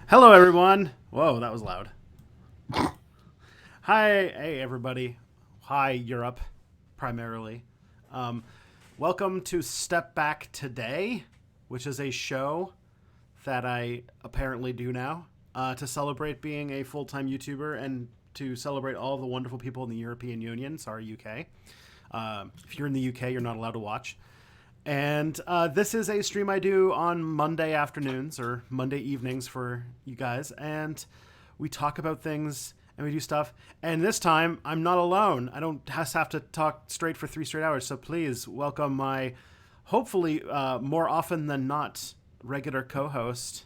Hello, everyone. Whoa, that was loud. Hi, hey, everybody. Hi, Europe, primarily. Um, Welcome to Step Back Today, which is a show that I apparently do now to celebrate being a full time YouTuber and to celebrate all the wonderful people in the European Union. Sorry, UK. If you're in the UK, you're not allowed to watch. And this is a stream I do on Monday afternoons or Monday evenings for you guys. And we talk about things and we do stuff. And this time, I'm not alone. I don't just have to talk straight for 3 straight hours. So please welcome my, hopefully, more often than not, regular co host,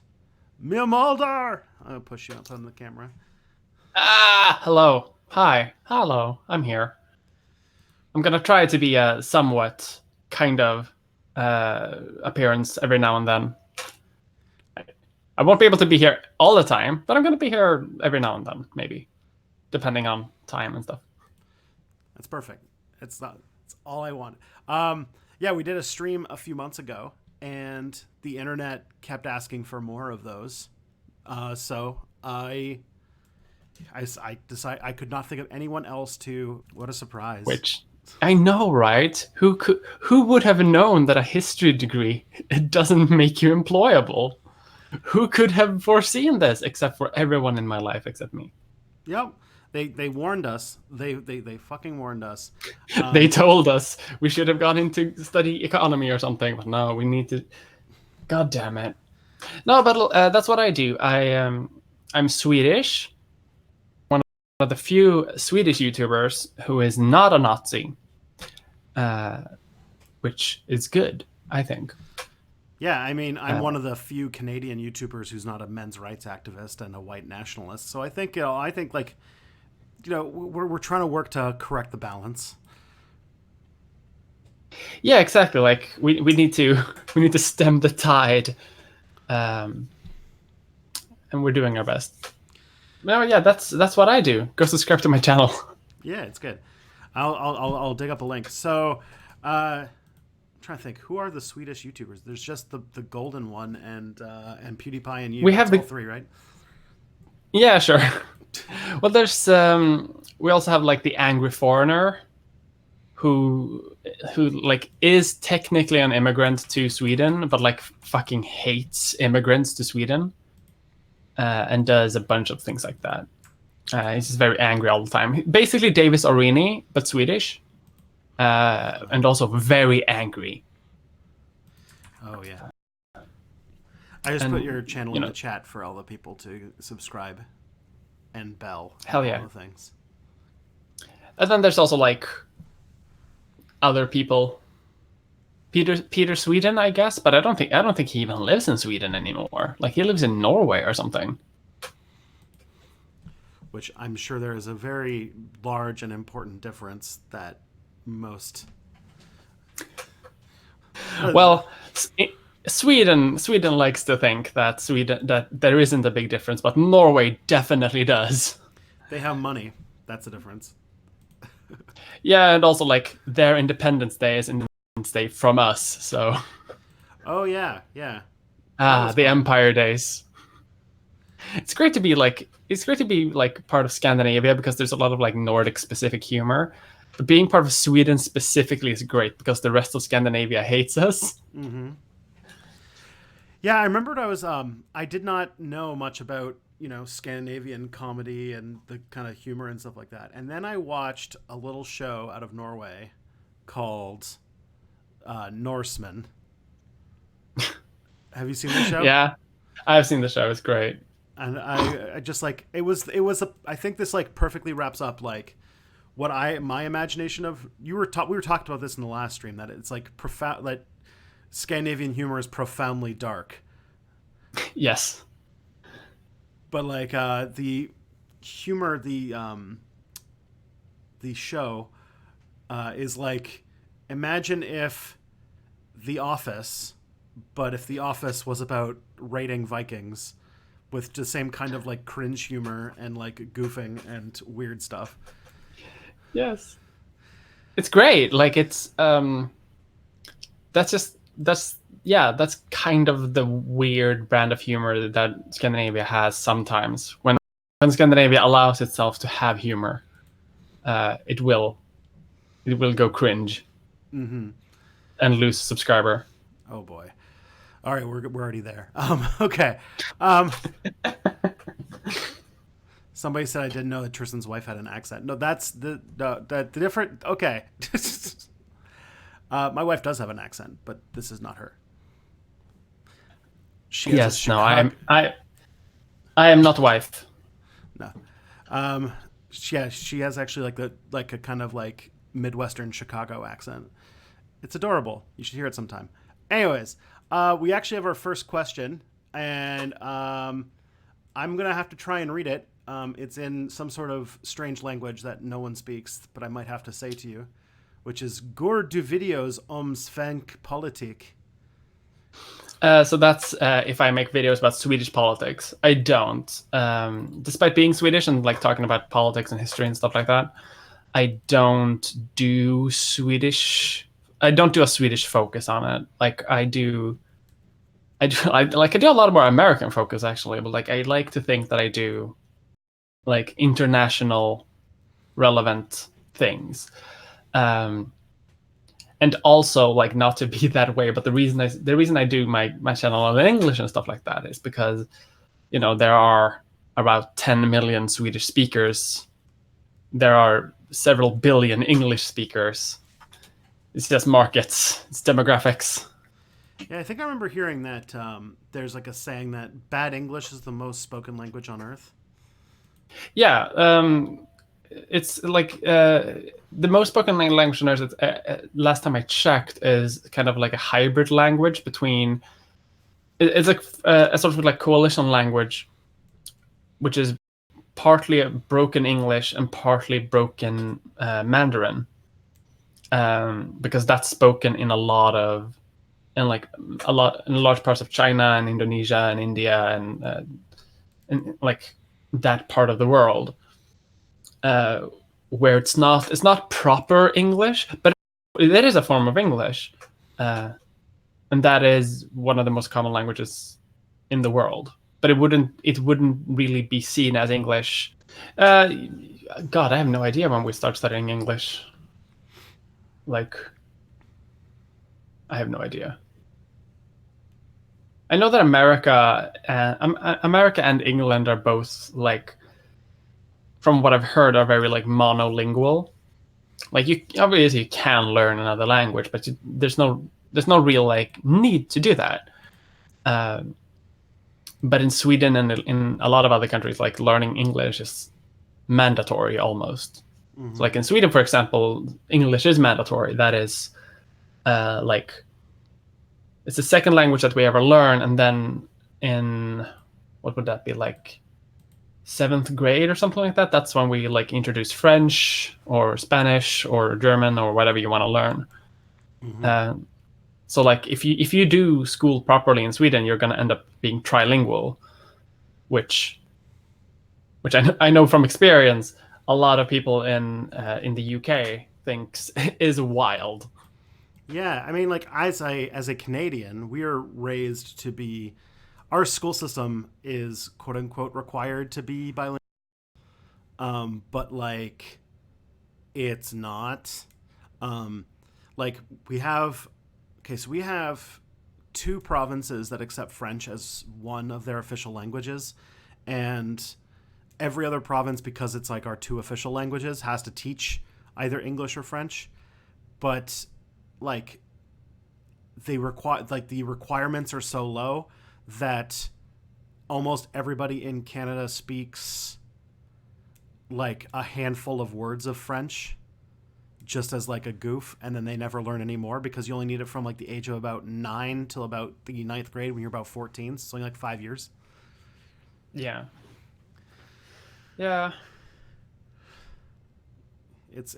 Mia Mulder. I'll push you up on the camera. Hello. Hi. Hello. I'm here. I'm gonna try to be a somewhat kind of appearance every now and then. I won't be able to be here all the time, but I'm gonna be here every now and then, maybe, depending on time and stuff. That's perfect. It's not. It's all I want. Yeah, we did a stream a few months ago, and the internet kept asking for more of those. So I decided I could not think of anyone else to. What a surprise! Which I know, right? Who would have known that a history degree it doesn't make you employable? Who could have foreseen this except for everyone in my life except me? Yep, they warned us. They fucking warned us. They told us we should have gone into study economy or something, but no, we need to. God damn it! No, but that's what I do. I'm Swedish, one of the few Swedish YouTubers who is not a Nazi, which is good, I think. Yeah, I mean, I'm one of the few Canadian YouTubers who's not a men's rights activist and a white nationalist. So I think, we're trying to work to correct the balance. Yeah, exactly. Like we need to we need to stem the tide, and we're doing our best. No, yeah, that's what I do. Go subscribe to my channel. Yeah, it's good. I'll dig up a link. So, I'm trying to think, who are the Swedish YouTubers? There's just the golden one and PewDiePie and you. We That's have the all three, right? Yeah, sure. Well, there's we also have like the angry foreigner, who like is technically an immigrant to Sweden, but like fucking hates immigrants to Sweden, and does a bunch of things like that. He's just very angry all the time. Basically, Davis Orini, but Swedish, and also very angry. Oh yeah. I just And put your channel you in know, the chat for all the people to subscribe and bell and hell all yeah. the things. And then there's also like other people. Peter Sweden, I guess, but I don't think he even lives in Sweden anymore. Like he lives in Norway or something. Which I'm sure there is a very large and important difference that most. Well, Sweden likes to think that there isn't a big difference, but Norway definitely does. They have money. That's the difference. Yeah, and also like their Independence Day is Independence Day from us. So Oh yeah, yeah. That was the fun. Empire Days. It's great to be like part of Scandinavia because there's a lot of like Nordic specific humor. But being part of Sweden specifically is great because the rest of Scandinavia hates us. Yeah, I remembered I did not know much about, Scandinavian comedy and the kind of humor and stuff like that. And then I watched a little show out of Norway called Norseman. Have you seen the show? Yeah, I've seen the show. It's great. And I just like I think this like perfectly wraps up like what my imagination of we were talking about this in the last stream, that it's like profound, that Scandinavian humor is profoundly dark, Yes. but like the humor, the show is like, imagine if The Office, but if The Office was about raiding Vikings with the same kind of like cringe humor and like goofing and weird stuff. Yes. It's great. Like it's that's just that's kind of the weird brand of humor that Scandinavia has sometimes. When Scandinavia allows itself to have humor, it will go cringe and lose a subscriber. Oh boy. All right, we're already there. Okay. Somebody said I didn't know that Tristan's wife had an accent. No, that's the different. Okay. My wife does have an accent, but this is not her. She has a Yes, no, Chicago. I am not wife. No. Yeah, she has actually like a kind of like Midwestern Chicago accent. It's adorable. You should hear it sometime. Anyways, we actually have our first question, and I'm gonna have to try and read it. It's in some sort of strange language that no one speaks, but I might have to say to you, which is "Går du videos om svensk politik?" So that's if I make videos about Swedish politics. I don't. Despite being Swedish and like talking about politics and history and stuff like that, I don't do Swedish. I don't do a Swedish focus on it. Like I do a lot more American focus actually, but like I like to think that I do like international relevant things. Um, and also like not to be that way, but the reason I do my channel in English and stuff like that is because there are about 10 million Swedish speakers. There are several billion English speakers. It's just markets, it's demographics. Yeah, I think I remember hearing that there's like a saying that bad English is the most spoken language on earth. Yeah, it's like the most spoken language on earth. Last time I checked, is kind of like a hybrid language between. It's like a sort of like coalition language, which is partly a broken English and partly broken Mandarin, because that's spoken in in large parts of China and Indonesia and India and like that part of the world. Where it's not proper English, but it is a form of English, and that is one of the most common languages in the world. But it wouldn't really be seen as English. God, I have no idea when we start studying English. Like, I have no idea. I know that America and England are both like, from what I've heard, are very like monolingual. Like you obviously can learn another language, but there's no real like need to do that. But in Sweden and in a lot of other countries, like learning English is mandatory almost. So like in Sweden, for example, English is mandatory. That is like it's the second language that we ever learn, and then in what would that be, like 7th grade or something like that? That's when we like introduce French or Spanish or German or whatever you want to learn. So like if you do school properly in Sweden, you're going to end up being trilingual, which I know from experience, a lot of people in the UK thinks is wild. Yeah, I mean, like as a Canadian, we are raised to be. Our school system is quote unquote required to be bilingual, but like it's not. Like we have, okay, so we have two provinces that accept French as one of their official languages, and every other province, because it's like our two official languages, has to teach either English or French. But like they require, like the requirements are so low that almost everybody in Canada speaks like a handful of words of French just as like a goof, and then they never learn anymore because you only need it from like the age of about 9 till about the 9th grade when you're about 14. So it's only like 5 years. Yeah. Yeah. It's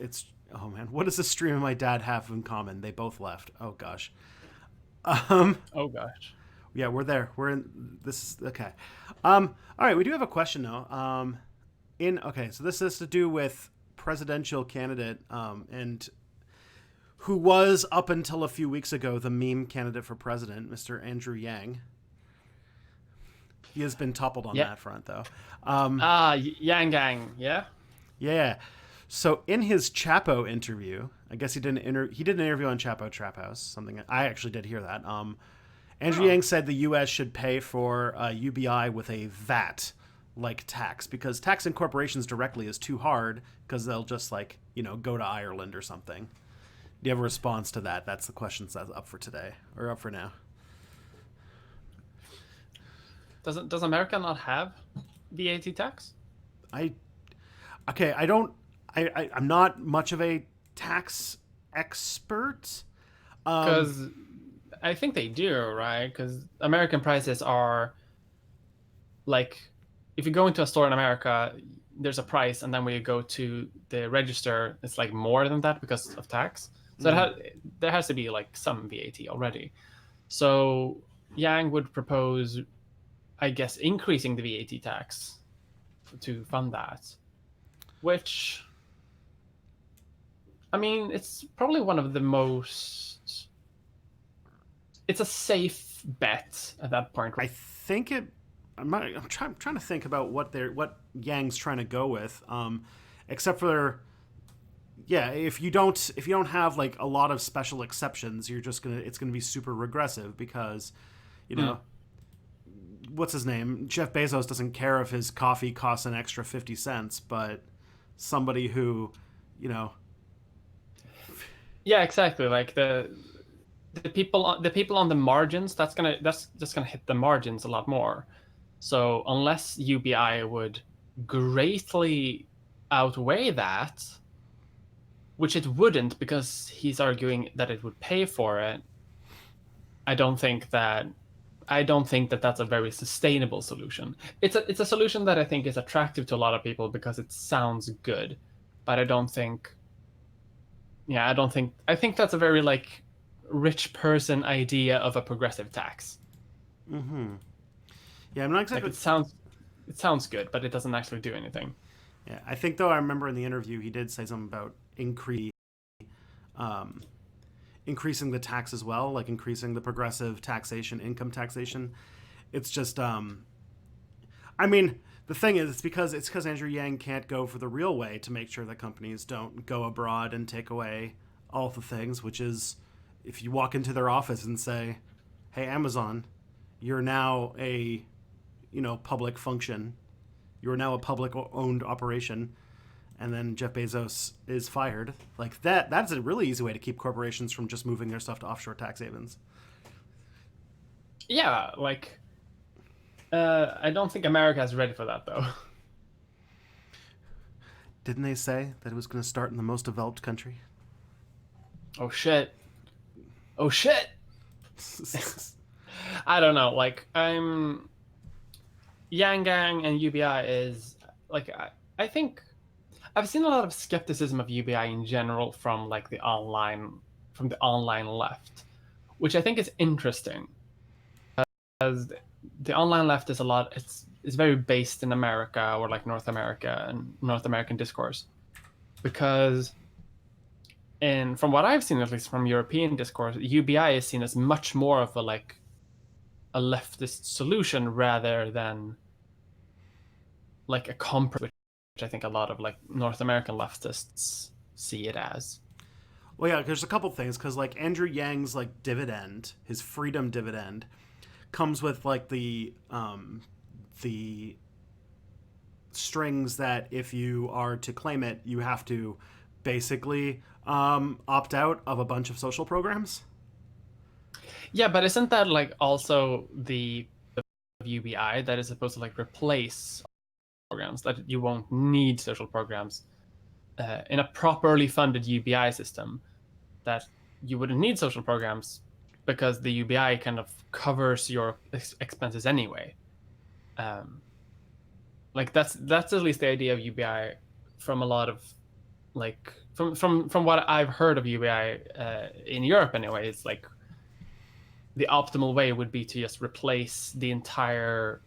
oh man, what does this stream and my dad have in common? They both left. Oh gosh. Oh gosh. Yeah, we're there. We're in. This is okay. All right, we do have a question though. So this is to do with presidential candidate and who was up until a few weeks ago the meme candidate for president, Mr. Andrew Yang. He has been toppled on Yeah. that front, though. Yang Gang. Yeah. Yeah. So in his Chapo interview, I guess he did an interview on Chapo Trap House. Something I actually did hear that. Andrew Yang said the U.S. should pay for UBI with a VAT like tax, because taxing corporations directly is too hard, because they'll just go to Ireland or something. Do you have a response to that? That's the questions that's up for today, or up for now. Does America not have VAT tax? I'm not much of a tax expert. Because I think they do, right? Because American prices are like, if you go into a store in America, there's a price, and then when you go to the register, it's like more than that because of tax. So there has to be like some VAT already. So Yang would propose, I guess, increasing the VAT tax to fund that, which, I mean, it's probably one of the most. It's a safe bet at that point. I think it. I'm trying to think about what Yang's trying to go with. Except for, if you don't have like a lot of special exceptions, it's gonna be super regressive, because, what's his name? Jeff Bezos doesn't care if his coffee costs an extra 50 cents, but somebody who, Yeah, exactly. Like the people on the margins, that's just gonna hit the margins a lot more. So unless UBI would greatly outweigh that, which it wouldn't, because he's arguing that it would pay for it, I don't think that that's a very sustainable solution. It's a solution that I think is attractive to a lot of people because it sounds good, but I think that's a very like rich person idea of a progressive tax. Mm-hmm. Yeah, I'm not exactly. Like it sounds good, but it doesn't actually do anything. Yeah, I think, though, I remember in the interview he did say something about increasing the tax as well, like increasing the progressive taxation, income taxation. It's just, I mean, the thing is, it's because Andrew Yang can't go for the real way to make sure that companies don't go abroad and take away all the things, which is, if you walk into their office and say, "Hey, Amazon, you're now a public function. You're now a public owned operation," and then Jeff Bezos is fired. Like that's a really easy way to keep corporations from just moving their stuff to offshore tax havens. Yeah, like I don't think America is ready for that, though. Didn't they say that it was going to start in the most developed country? Oh shit. I don't know. Like, Yang Gang and UBI is like, I think I've seen a lot of skepticism of UBI in general from like the online left, which I think is interesting, because the online left is it's very based in America, or like North America and North American discourse, because from what I've seen, at least from European discourse, UBI is seen as much more of a leftist solution rather than like a compromise, which I think a lot of like North American leftists see it as. Well, yeah, there's a couple things, because like Andrew Yang's like dividend, his freedom dividend, comes with like the strings that if you are to claim it, you have to basically opt out of a bunch of social programs. Yeah, but isn't that like also the UBI that is supposed to like replace programs, that you won't need social programs in a properly funded UBI system, that you wouldn't need social programs because the UBI kind of covers your expenses anyway. Like that's at least the idea of UBI from a lot of like from what I've heard of UBI in Europe anyway. It's like the optimal way would be to just replace the entire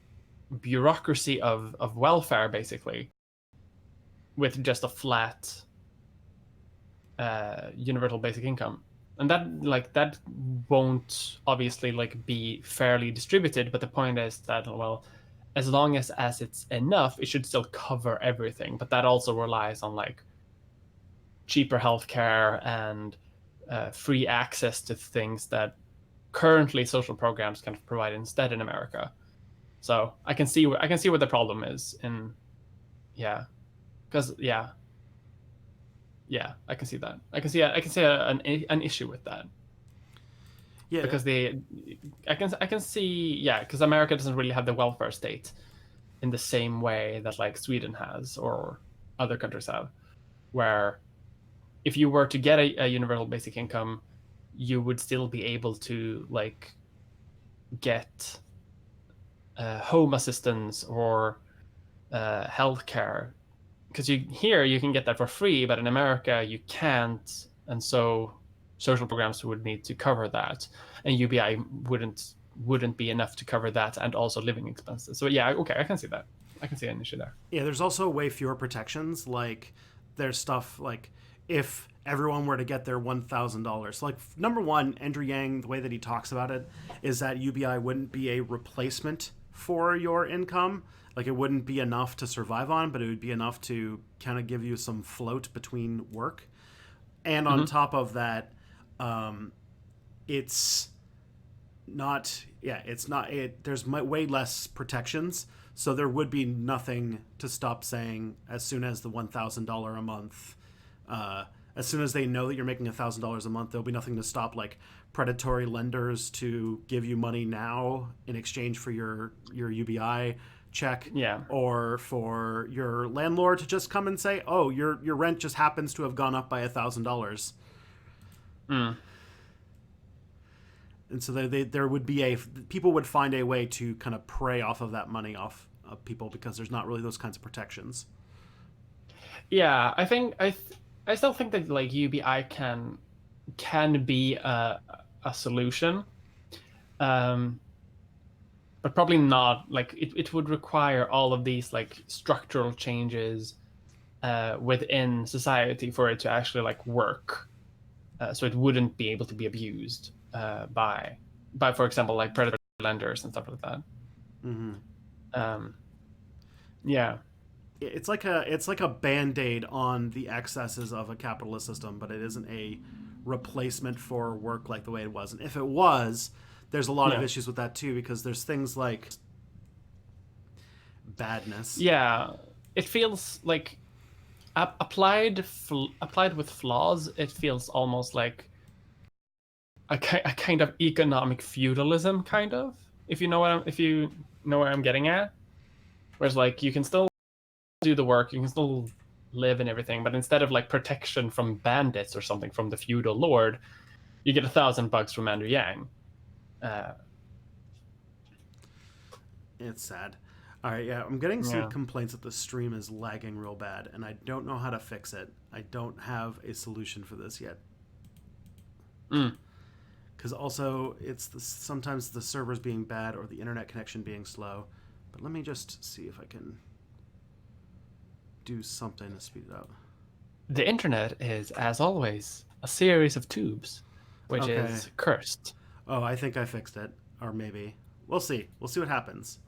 bureaucracy of welfare basically with just a flat universal basic income, and that won't obviously like be fairly distributed. But the point is that, well, as long as it's enough, it should still cover everything. But that also relies on like cheaper healthcare and free access to things that currently social programs kind of provide instead in America. So I can see what the problem is in, yeah, because I can see that. I can see an issue with that Yeah, because I can see, yeah, because America doesn't really have the welfare state in the same way that like Sweden has or other countries have, where if you were to get a universal basic income, you would still be able to like get home assistance or healthcare, because you can get that for free, but in America you can't, and so social programs would need to cover that, and UBI wouldn't be enough to cover that and also living expenses. So yeah, okay, I can see that. I can see an issue there. yeah. There's also way fewer protections. Like there's stuff like if everyone were to get their $1,000. Like number one, Andrew Yang, the way that he talks about it is that UBI wouldn't be a replacement for your income. Like it wouldn't be enough to survive on, but it would be enough to kind of give you some float between work. And on top of that, it's not. Yeah, it's not. There's way less protections, so there would be nothing to stop saying as soon as the $1,000 a month. As soon as they know that you're making $1,000 a month, there'll be nothing to stop like predatory lenders to give you money now in exchange for your UBI check, Yeah. or for your landlord to just come and say, "Oh, your rent just happens to have gone up by $1,000." Mm. And so there would be people would find a way to kind of prey off of that money off of people because there's not really those kinds of protections. Yeah, I still think that like UBI can be a solution, um, but probably not. Like it would require all of these like structural changes within society for it to actually like work. So it wouldn't be able to be abused by for example like predatory lenders and stuff like that. Um, yeah. It's like a band-aid on the excesses of a capitalist system, but it isn't a replacement for work like the way it was. And if it was, there's a lot of Yeah. issues with that too, because there's things like badness. Yeah, it feels like applied with flaws. It feels almost like a kind of economic feudalism, kind of. If you know where I'm getting at, whereas like you can still do the work, you can still live and everything, but instead of like protection from bandits or something from the feudal lord, you get $1,000 from Andrew Yang. It's sad. All right, yeah, I'm getting some Yeah. complaints that the stream is lagging real bad, and I don't know how to fix it. I don't have a solution for this yet. Mm. Because also, sometimes the servers being bad or the internet connection being slow. But let me just see if I can do something to speed it up. The internet is, as always, a series of tubes, which Okay. is cursed. Oh, I think I fixed it. Or maybe. We'll see. We'll see what happens.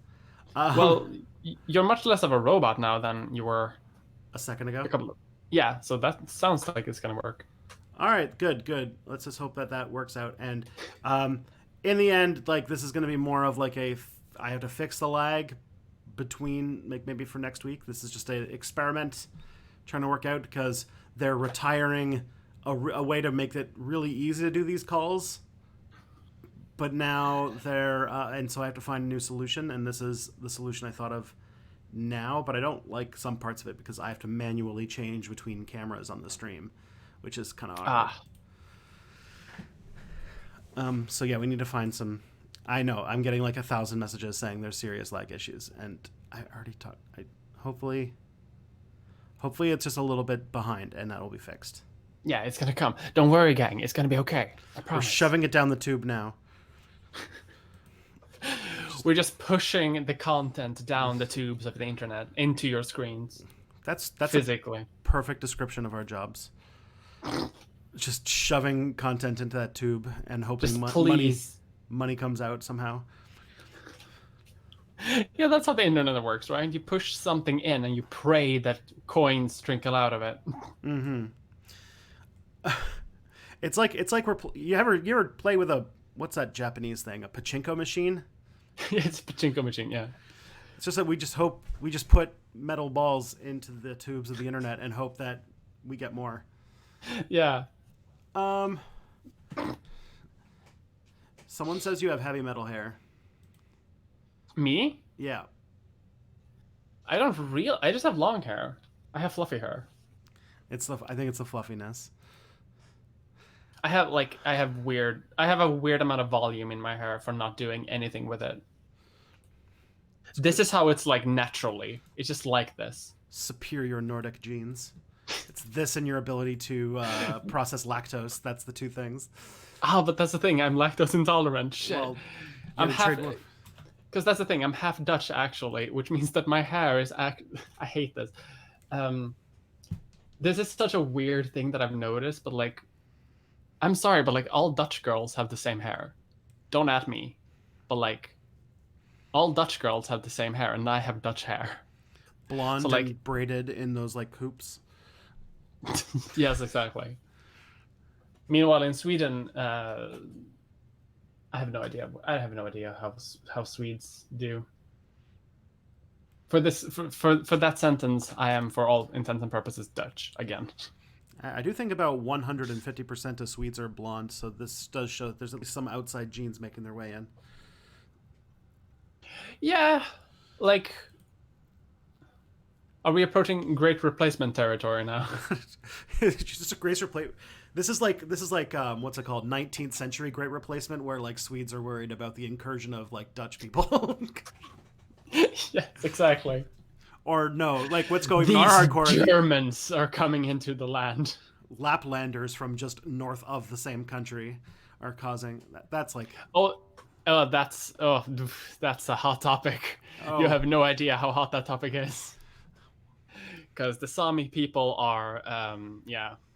Well, you're much less of a robot now than you were a second ago. a couple of. Yeah, so that sounds like it's gonna work. All right, good. Let's just hope that works out. And in the end, like this is going to be more of like I have to fix the lag between like maybe for next week. This is just an experiment trying to work out because they're retiring a way to make it really easy to do these calls. But now and so I have to find a new solution, and this is the solution I thought of now. But I don't like some parts of it because I have to manually change between cameras on the stream, which is kind of awkward. So yeah, we need to find some. I know I'm getting like 1,000 messages saying there's serious lag issues, and I already talked. Hopefully it's just a little bit behind, and that'll be fixed. Yeah, it's gonna come. Don't worry, gang. It's gonna be okay. I We're promise. shoving it down the tube now. We're just pushing the content down the tubes of the internet into your screens That's physically. a perfect description of our jobs. Just shoving content into that tube and hoping Just money please. comes out somehow. Yeah, that's how the internet works, right? You push something in and you pray that coins trickle out of it. It's like you ever play with a what's that Japanese thing, a pachinko machine? It's a pachinko machine, yeah. It's just that we just put metal balls into the tubes of the internet and hope that we get more. Yeah. Um, someone says you have heavy metal hair. Me? Yeah, I just have long hair. I have fluffy hair. I think it's the fluffiness. I have a weird amount of volume in my hair for not doing anything with it. This is how it's like naturally. It's just like this. Superior Nordic genes. It's this and your ability to process lactose. That's the two things. Ah, but that's the thing. I'm lactose intolerant. Shit. Well, I'm half trade more. because that's the thing. I'm half Dutch actually, which means that my hair is I hate this. Um, this is such a weird thing that I've noticed, but like, I'm sorry, but like all Dutch girls have the same hair. Don't at me, but like, all Dutch girls have the same hair, and I have Dutch hair. Blonde So, like- and braided in those like hoops. Yes, exactly. Meanwhile, in Sweden, I have no idea. I have no idea how Swedes do. For this, for that sentence, I am, for all intents and purposes, Dutch again. I do think about 150% of Swedes are blonde, so this does show that there's at least some outside genes making their way in. Yeah, like, are we approaching great replacement territory now? It's just a great replacement. This is like what's it called? 19th century Great Replacement, where like Swedes are worried about the incursion of like Dutch people. Yes, exactly. Or no, like what's going These on our hardcore Germans are coming into the land. Laplanders from just north of the same country are causing that. That's like That's a hot topic. Oh. You have no idea how hot that topic is. Because the Sami people are,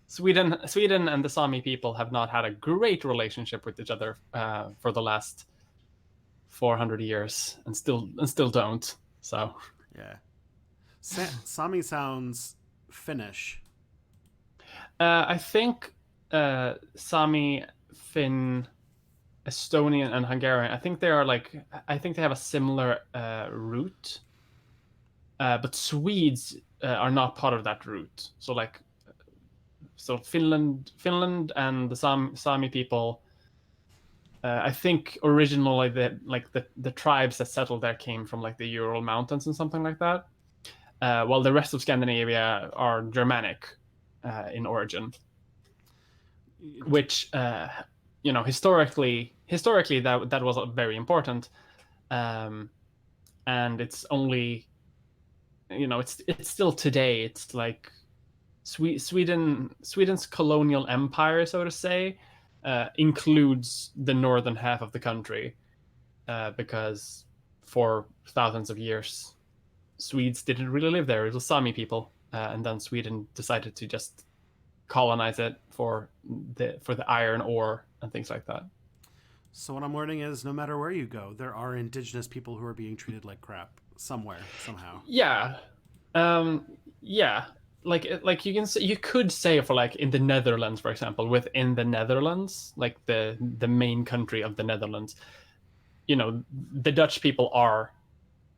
Sweden and the Sami people have not had a great relationship with each other for the last 400 years, and still don't. So yeah. Sami sounds Finnish. I think Sami, Finn, Estonian, and Hungarian. I think they have a similar root, but Swedes are not part of that root. So Finland and the Sami people. I think originally the tribes that settled there came from like the Ural Mountains and something like that. While the rest of Scandinavia are Germanic in origin, which historically that was very important, and it's only it's still today. It's like Sweden's colonial empire, so to say, includes the northern half of the country, because for thousands of years Swedes didn't really live there. It was Sami people, and then Sweden decided to just colonize it for the iron ore and things like that. So what I'm learning is, no matter where you go, there are indigenous people who are being treated like crap somewhere, somehow. Yeah, yeah. Like you could say, for like in the Netherlands, for example, within the Netherlands, like the main country of the Netherlands, the Dutch people are.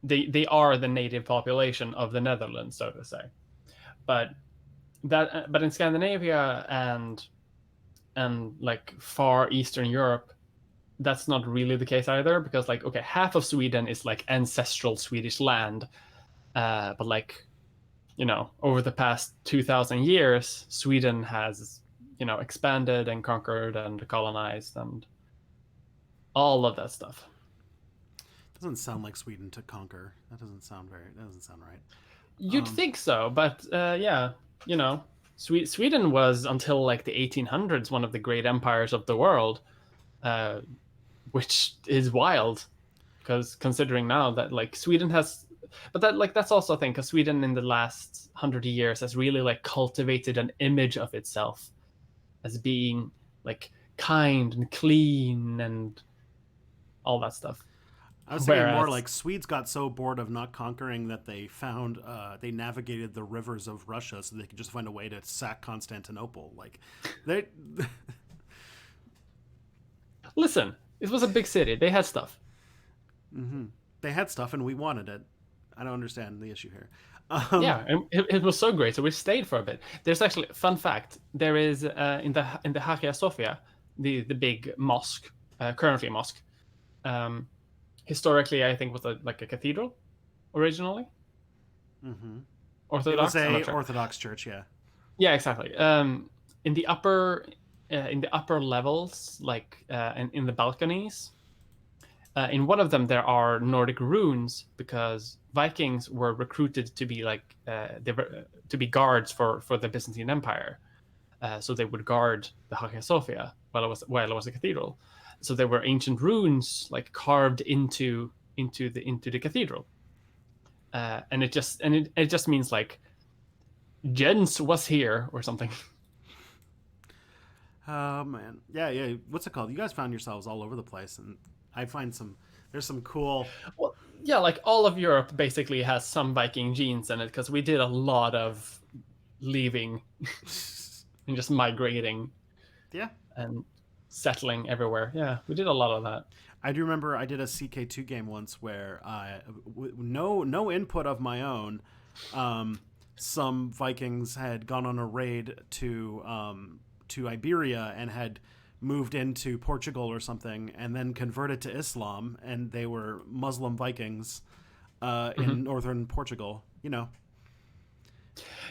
They are the native population of the Netherlands, so to say, but in Scandinavia and like far Eastern Europe, that's not really the case either, because like, okay, half of Sweden is like ancestral Swedish land, but like, over the past 2,000 years, Sweden has expanded and conquered and colonized and all of that stuff. Doesn't sound like Sweden to conquer. That doesn't sound right. You'd think so, but yeah, Sweden was, until like the 1800s, one of the great empires of the world, which is wild, because considering now that like Sweden has, but that's also a thing, because Sweden in the last 100 years has really like cultivated an image of itself as being like kind and clean and all that stuff. I was thinking more Whereas, like Swedes got so bored of not conquering that they navigated the rivers of Russia so they could just find a way to sack Constantinople. Like they listen, it was a big city. They had stuff. they had stuff and we wanted it. I don't understand the issue here. Yeah, and it was so great. So we stayed for a bit. There's actually fun fact. There is in the Hagia Sophia, the big mosque, currently a mosque. Um, Historically, I think was like a cathedral originally. It was Orthodox. I'm a not sure. Orthodox church, yeah. Yeah, exactly. In the upper levels, like in the balconies, in one of them there are Nordic runes because Vikings were recruited to be to be guards for the Byzantine Empire. So they would guard the Hagia Sophia while it was a cathedral. So there were ancient runes like carved into the cathedral, and it just means like Jens was here or something. Oh man, yeah, yeah. What's it called? You guys found yourselves all over the place, and I find some. There's some cool. Well, yeah, like all of Europe basically has some Viking genes in it because we did a lot of leaving and just migrating Yeah, and settling everywhere. Yeah, we did a lot of that. I do remember I did a CK2 game once where no input of my own, some Vikings had gone on a raid to Iberia and had moved into Portugal or something and then converted to Islam, and they were Muslim Vikings in northern Portugal. You know.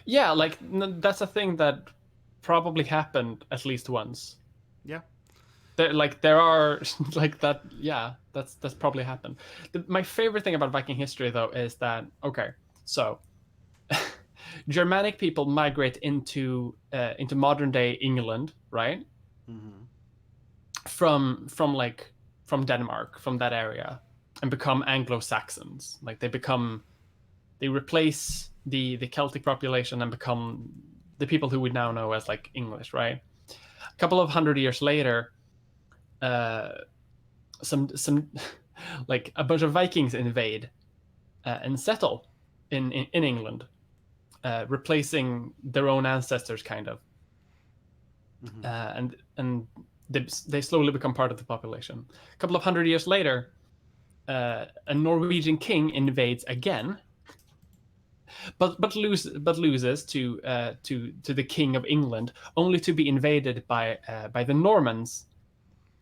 Yeah, like that's a thing that probably happened at least once. Yeah. There are like that. Yeah, that's probably happened. My favorite thing about Viking history, though, is that okay, so Germanic people migrate into modern day England, right? From Denmark, from that area, and become Anglo Saxons. Like they replace the Celtic population and become the people who we now know as like English, right? A couple of hundred years later, some like a bunch of Vikings invade and settle in England, replacing their own ancestors, kind of, and they slowly become part of the population. A couple of hundred years later, a Norwegian king invades again, but loses to the king of England, only to be invaded by the Normans,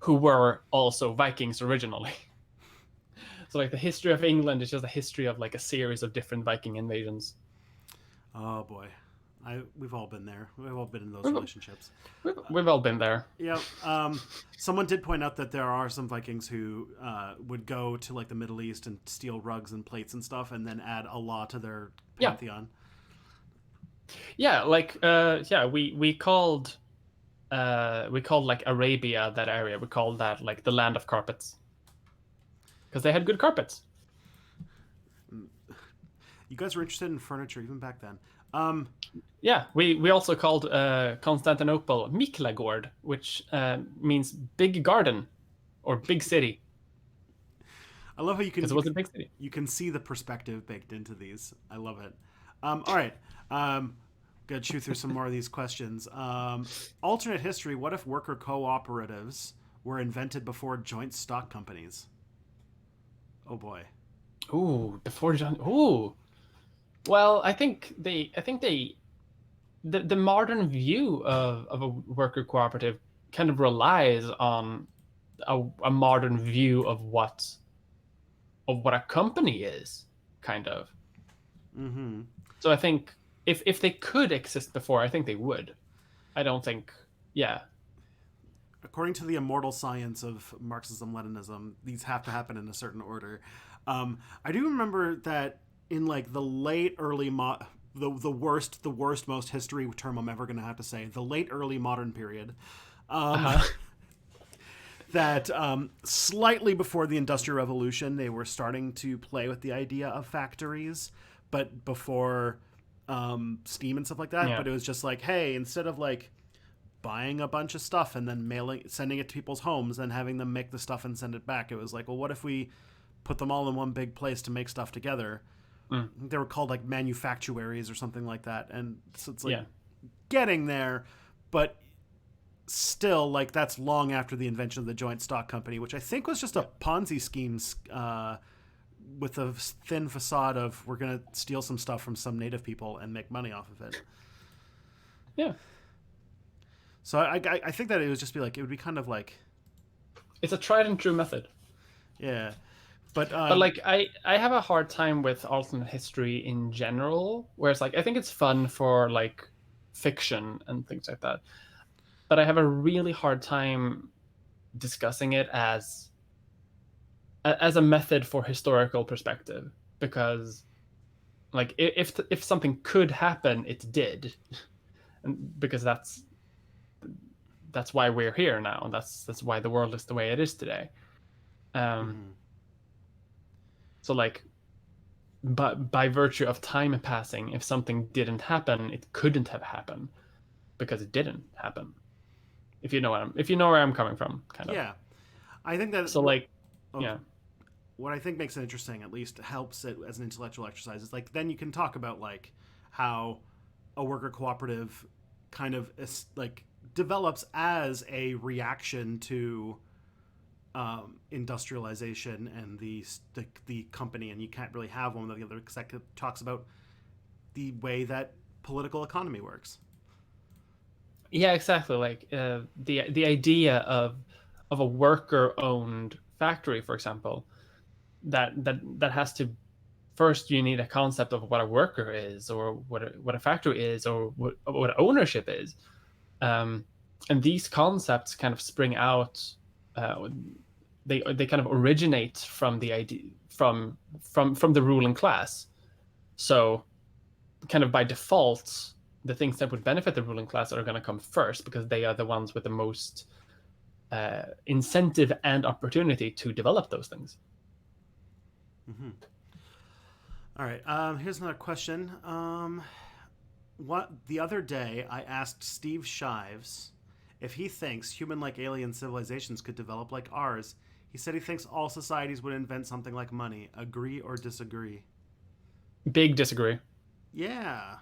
who were also Vikings originally. So like the history of England is just a history of like a series of different Viking invasions. Oh boy, we've all been there. We've all been in those relationships. We've all been there. Yeah. Someone did point out that there are some Vikings who would go to like the Middle East and steal rugs and plates and stuff, and then add Allah to their pantheon. Yeah, like we called like Arabia, that area. We called that like the land of carpets because they had good carpets. You guys were interested in furniture even back then. Yeah, we also called Constantinople Miklagård, which means big garden or big city. I love how Because it was a big city. You can see the perspective baked into these. I love it. All right. Gonna chew through some more of these questions. Alternate history. What if worker cooperatives were invented before joint stock companies? Oh boy. Ooh, before John. Ooh. Well, I think the modern view of a worker cooperative kind of relies on a modern view of what a company is, kind of. Mm-hmm. So I think if they could exist before, I think they would. I don't think, yeah. According to the immortal science of Marxism-Leninism, these have to happen in a certain order. I do remember that in like the late early the worst most history term I'm ever going to have to say, the late early modern period, that slightly before the Industrial Revolution, they were starting to play with the idea of factories, but before steam and stuff like that. Yeah. But it was just like, hey, instead of like buying a bunch of stuff and then sending it to people's homes and having them make the stuff and send it back. It was like, well, what if we put them all in one big place to make stuff together? They were called like manufactuaries or something like that. And so it's like getting there, but still, like, that's long after the invention of the joint stock company, which I think was just a Ponzi scheme with a thin facade of we're going to steal some stuff from some native people and make money off of it. Yeah. So I think that it would just be like, it would be kind of like... It's a tried and true method. Yeah. But like, I have a hard time with alternate history in general, where it's like, I think it's fun for like fiction and things like that. But I have a really hard time discussing it as a method for historical perspective, because like if something could happen, it did, and because that's why we're here now, and that's why the world is the way it is today. So like, but by virtue of time passing, if something didn't happen, it couldn't have happened because it didn't happen. If you know where I'm coming from, kind of. Yeah, I think that. So like, what I think makes it interesting, at least helps it as an intellectual exercise, is like then you can talk about like how a worker cooperative kind of like develops as a reaction to industrialization and the company, and you can't really have one without the other, because that talks about the way that political economy works. Yeah, exactly. Like the idea of a worker-owned factory, for example, that has to, first you need a concept of what a worker is, or what a factory is, or what ownership is, and these concepts kind of spring out. They kind of originate from the idea from the ruling class. So, kind of by default, the things that would benefit the ruling class are going to come first, because they are the ones with the most incentive and opportunity to develop those things. Mm-hmm. All right. Here's another question. The other day I asked Steve Shives if he thinks human-like alien civilizations could develop like ours. He said he thinks all societies would invent something like money. Agree or disagree? Big disagree. Yeah.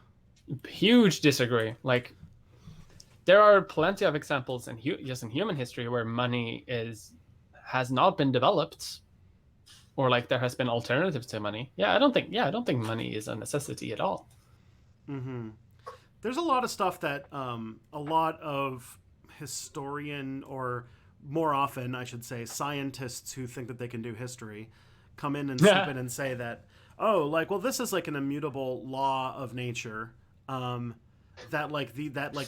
Huge disagree. Like, there are plenty of examples just in human history where money has not been developed, or like there has been alternatives to money. I don't think money is a necessity at all. Mm-hmm. There's a lot of stuff that a lot of historian, or more often I should say scientists who think that they can do history, come in and swoop in and say that, oh, like, well, this is like an immutable law of nature, that like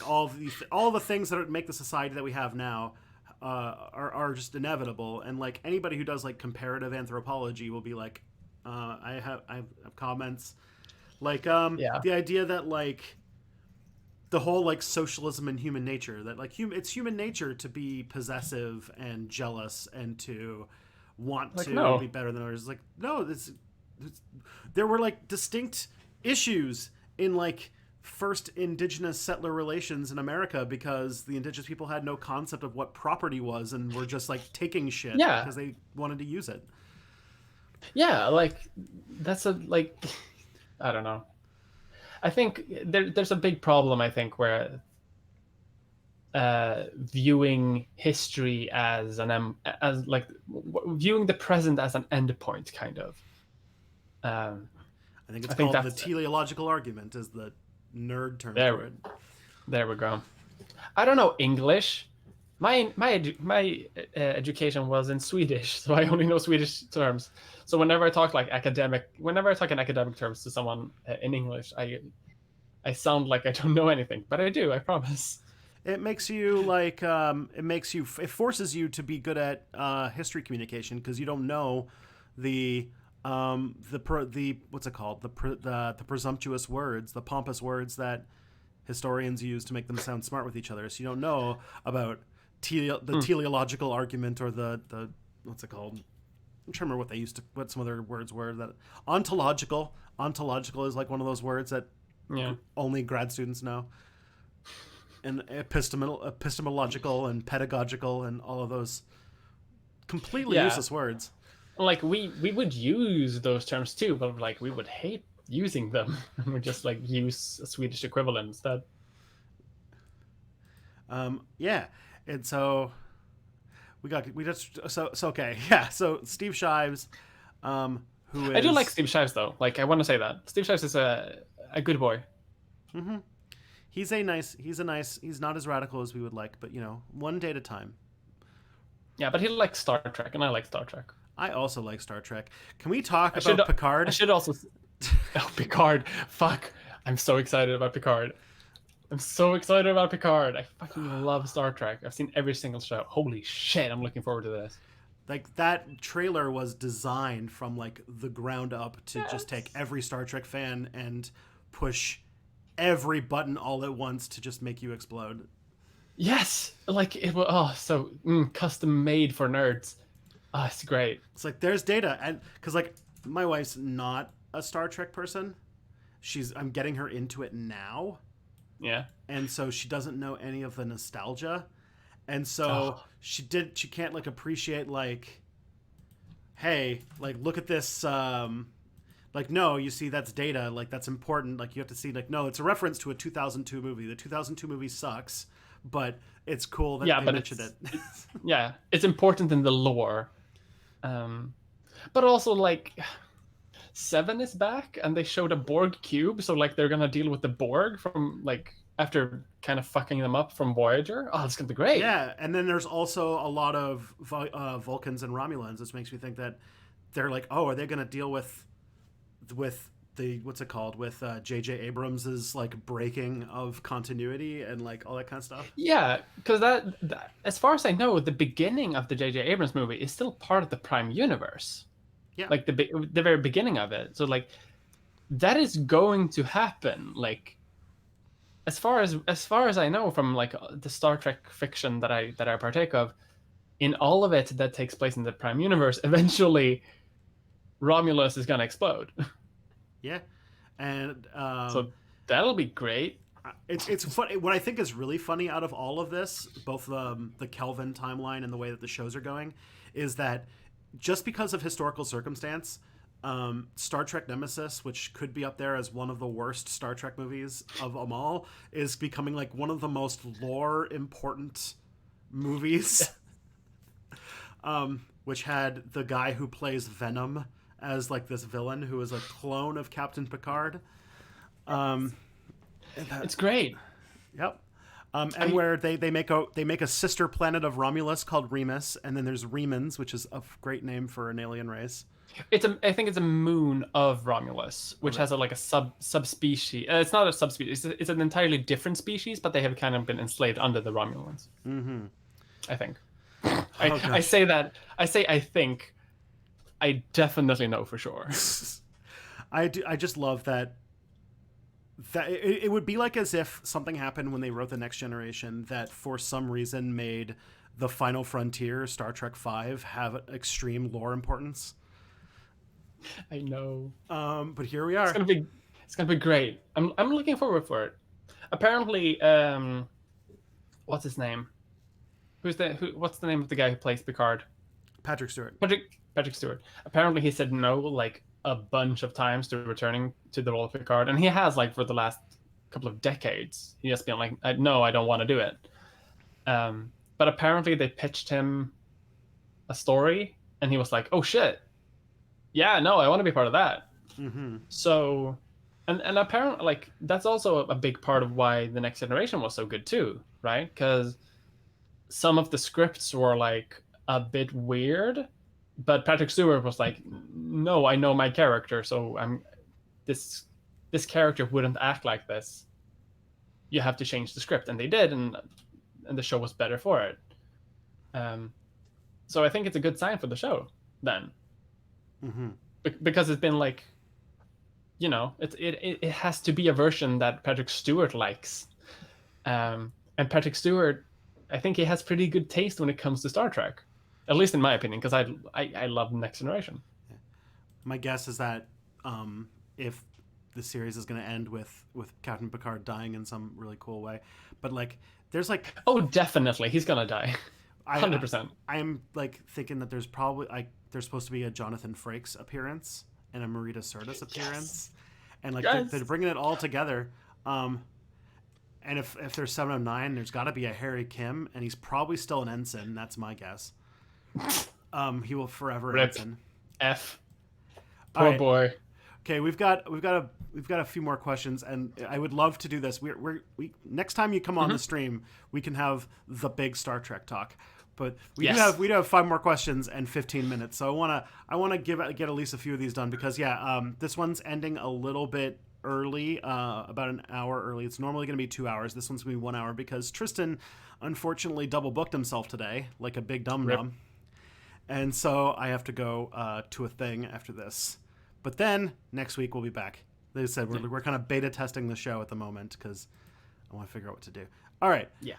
all the things that make the society that we have now are just inevitable, and like anybody who does like comparative anthropology will be like, I have comments like the idea that like the whole like socialism and human nature, that like it's human nature to be possessive and jealous and to want to be better than others. Like, no, there were like distinct issues in like first indigenous settler relations in America, because the indigenous people had no concept of what property was and were just like taking shit because they wanted to use it. Yeah, like that's I don't know. I think there's a big problem, I think, where viewing history as viewing the present as an endpoint, kind of. I think it's called the teleological argument, is the nerd term for it. There we go. I don't know English. My education was in Swedish, so I only know Swedish terms. So whenever I talk in academic terms to someone in English, I sound like I don't know anything, but I do. I promise. It makes you like it forces you to be good at history communication, because you don't know the what's it called, the presumptuous words, the pompous words that historians use to make them sound smart with each other. So you don't know about the teleological argument, or the what's it called? I'm trying to remember what some other words were. That ontological is like one of those words that only grad students know. and epistemological and pedagogical and all of those completely Yeah. useless words. Like we would use those terms too, but like we would hate using them. We just like use a Swedish equivalent instead. Yeah, and so we just so okay, yeah. So Steve Shives, who is I do like Steve Shives though. Like I want to say that Steve Shives is a good boy. he's not as radical as we would like, but you know, one day at a time. Yeah, but he likes Star Trek, and I like Star Trek. I also like Star Trek. Can we talk about Picard? I should also. Oh, Picard! Fuck! I'm so excited about Picard. I'm so excited about Picard. I fucking love Star Trek. I've seen every single show. Holy shit! I'm looking forward to this. Like that trailer was designed from like the ground up to just take every Star Trek fan and push every button all at once to just make you explode. Yes, like it was. Oh, so custom made for nerds. Oh, it's great. It's like there's Data, and because like my wife's not a Star Trek person, I'm getting her into it now, Yeah. and so she doesn't know any of the nostalgia, and so she can't like appreciate like, hey, like look at this, like no, you see that's Data, like that's important, like you have to see like no, it's a reference to a 2002 movie. The 2002 movie sucks, but it's cool that they mentioned it. Yeah, it's important in the lore. But also like Seven is back and they showed a Borg cube, so like they're gonna deal with the Borg from like after kind of fucking them up from Voyager. Oh, it's gonna be great. Yeah, and then there's also a lot of Vulcans and Romulans, which makes me think that they're like, oh, are they gonna deal with the what's it called with J.J. Abrams's like breaking of continuity and like all that kind of stuff? Yeah, because that, as far as I know, the beginning of the J.J. Abrams movie is still part of the Prime Universe. Yeah, like the very beginning of it. So like that is going to happen. Like as far as I know from like the Star Trek fiction that I partake of, in all of it that takes place in the Prime Universe, eventually Romulus is gonna explode. Yeah, and so that'll be great. It's funny. What I think is really funny out of all of this, both the Kelvin timeline and the way that the shows are going, is that just because of historical circumstance, Star Trek Nemesis, which could be up there as one of the worst Star Trek movies of them all, is becoming like one of the most lore important movies. Which had the guy who plays Venom as like this villain who is a clone of Captain Picard. It's great. Yep. And where they make a sister planet of Romulus called Remus, and then there's Remans, which is a great name for an alien race. I think it's a moon of Romulus, which has like a subspecies. It's not a subspecies. It's an entirely different species, but they have kind of been enslaved under the Romulans. Mm-hmm. I think. I say that. I think. I definitely know for sure. I just love that. That it would be like as if something happened when they wrote the Next Generation that for some reason made the Final Frontier, Star Trek V, have extreme lore importance. I know. But here we are. It's gonna be great. I'm looking forward for it. Apparently, what's his name? What's the name of the guy who plays Picard? Patrick Stewart. Patrick Stewart. Apparently, he said no like a bunch of times to returning to the role of Picard, and he has like for the last couple of decades. He has been like, no, I don't want to do it. But apparently, they pitched him a story, and he was like, oh shit, yeah, no, I want to be part of that. Mm-hmm. So, and apparently, like that's also a big part of why the Next Generation was so good too, right? Because some of the scripts were like a bit weird, but Patrick Stewart was like, no, I know my character, so this character wouldn't act like this. You have to change the script, and they did, and the show was better for it. So I think it's a good sign for the show then. Mm-hmm. Because it's been like, you know, it has to be a version that Patrick Stewart likes, and Patrick Stewart, I think he has pretty good taste when it comes to Star Trek, at least in my opinion, because I love Next Generation. My guess is that if the series is going to end with Captain Picard dying in some really cool way. But like, there's like, Oh, definitely, he's gonna die. I 100%. I'm like thinking that there's probably like there's supposed to be a Jonathan Frakes appearance and a Marita Sirtis appearance, and like they're bringing it all together. And if there's 709, there's got to be a Harry Kim, and he's probably still an ensign. That's my guess. He will forever Rip. ensign. F. All Poor right. boy. Okay, we've got a few more questions, and I would love to do this. We next time you come on the stream, we can have the big Star Trek talk. But we do have 5 more questions and 15 minutes, so I wanna get at least a few of these done because this one's ending a little bit early, about an hour early. It's normally going to be 2 hours. This one's going to be 1 hour because Tristan unfortunately double booked himself today, like a big dum-dum. And so I have to go to a thing after this. But then next week we'll be back. They said we're kind of beta testing the show at the moment because I want to figure out what to do. All right. Yeah.